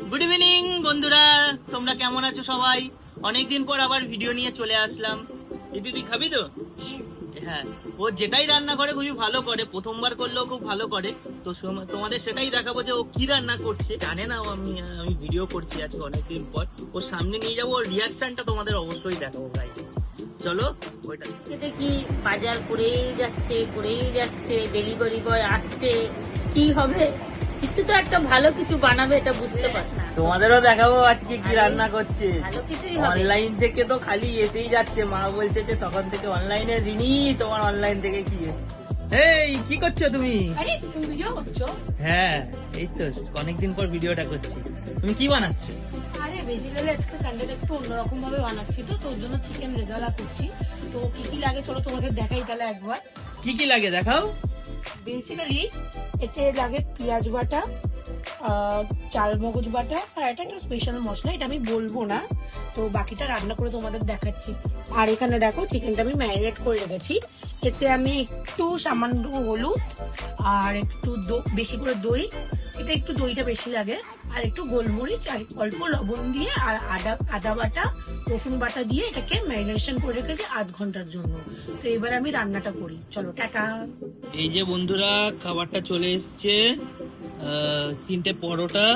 Good evening বন্ধুরা, তোমরা কেমন আছো সবাই? অনেকদিন পর আবার ভিডিও নিয়ে চলে আসলাম। দিদি তুই খাবি তো? হ্যাঁ, ও যেটাই রান্না করে খুবই ভালো করে, প্রথমবার করলেও খুব ভালো করে। তো তোমাদের সেটাই দেখাবো যে ও কি রান্না করছে। জানে না ও আমি ভিডিও করছি আজকে অনেকদিন পর। ওর সামনে নিয়ে যাবো, ওর রিয়াকশনটা তোমাদের অবশ্যই দেখাবো গাইস। চলো ওইটা কি বাজার করেই যাচ্ছে, ডেলিভারি বয় আসছে, কি হবে? কিছু তো একটা ভালো কিছু বানাবে, এটা বুঝতে পারছি না। তোমাদেরও দেখাবো আজকে কি রান্না করছে। ভালো কিছুই হবে। অনলাইন থেকে তো খালি এসেই যাচ্ছে, মা বলছে যে তখন থেকে অনলাইনে রিনি তোমার অনলাইন থেকে কি এই কি করছো তুমি? আরে তুমি ভিডিও করছো? হ্যাঁ, এই তো অনেকদিন পর ভিডিওটা করছি। তুমি কি বানাচ্ছো? আরে বেসিক্যালি আজকে সানডেতে একটু অন্যরকম ভাবে বানাচ্ছি, তো তোর জন্য চিকেন রেজালা করছি। তো কি কি লাগে চলো তোমাকে দেখাই তাহলে একবার। কি কি লাগে দেখাও। বেসিক্যালি এতে লাগে পেঁয়াজ বাটা, চাল মগজ বাটা, আর এটা একটা স্পেশাল মশলা, এটা আমি বলবো না, তো বাকিটা রান্না করে তোমাদের দেখাচ্ছি। আর এখানে দেখো চিকেনটা আমি ম্যারিনেট করে রেখেছি। এতে আমি একটু সামান্য হলুদ আর একটু বেশি করে দই, এটা একটু দইটা বেশি লাগে, আর একটু গোলমরিচ আর অল্প লবণ দিয়ে, আর আদা বাটা রসুন বাটা দিয়ে এটাকে ম্যারিনেশন করে রেখেছি 8 ঘন্টার জন্য। তো এবার আমি রান্নাটা করি, চলো টাটা। এই যে বন্ধুরা, খাবারটা চলে এসছে। 3টে পরোটা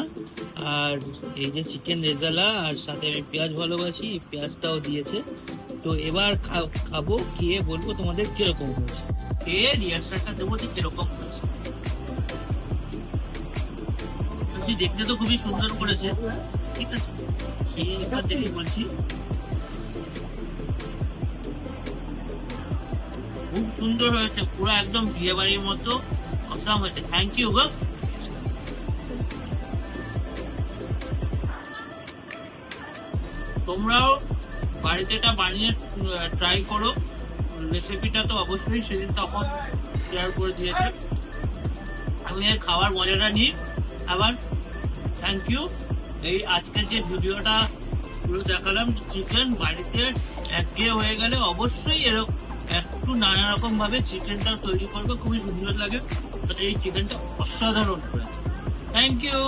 আর এই যে চিকেন রেজালা, আর সাথে আমি পেঁয়াজ ভালোবাসি, পেঁয়াজটাও দিয়েছে। তো এবার খাবো, খেয়ে বলবো তোমাদের কিরকম হয়েছে, খেয়ে রিয়াকশনটা দেবো যে কিরকম হয়েছে। দেখতে তো খুবই সুন্দর করেছে, ঠিক আছে, খেয়ে এবার দেখে বলছি। খুব সুন্দর হয়েছে, পুরো একদম বিয়ে বাড়ির মতো অসাম হয়েছে। থ্যাংক ইউ গো। তোমরাও বাড়িতে এটা বানিয়ে ট্রাই করো। রেসিপিটা তো অবশ্যই সেদিন তখন শেয়ার করে দিয়েছে। আমি খাওয়ার মজাটা নিই আবার। Thank you. এই আজকের যে ভিডিওটা পুরো দেখালাম, চিকেন বাড়িতে একঘেয়ে হয়ে গেলে অবশ্যই এরকম একটু নানা রকম ভাবে চিকেনটা তৈরি করবে, খুবই সুন্দর লাগে। এই চিকেনটা অসাধারণ করে। Thank you.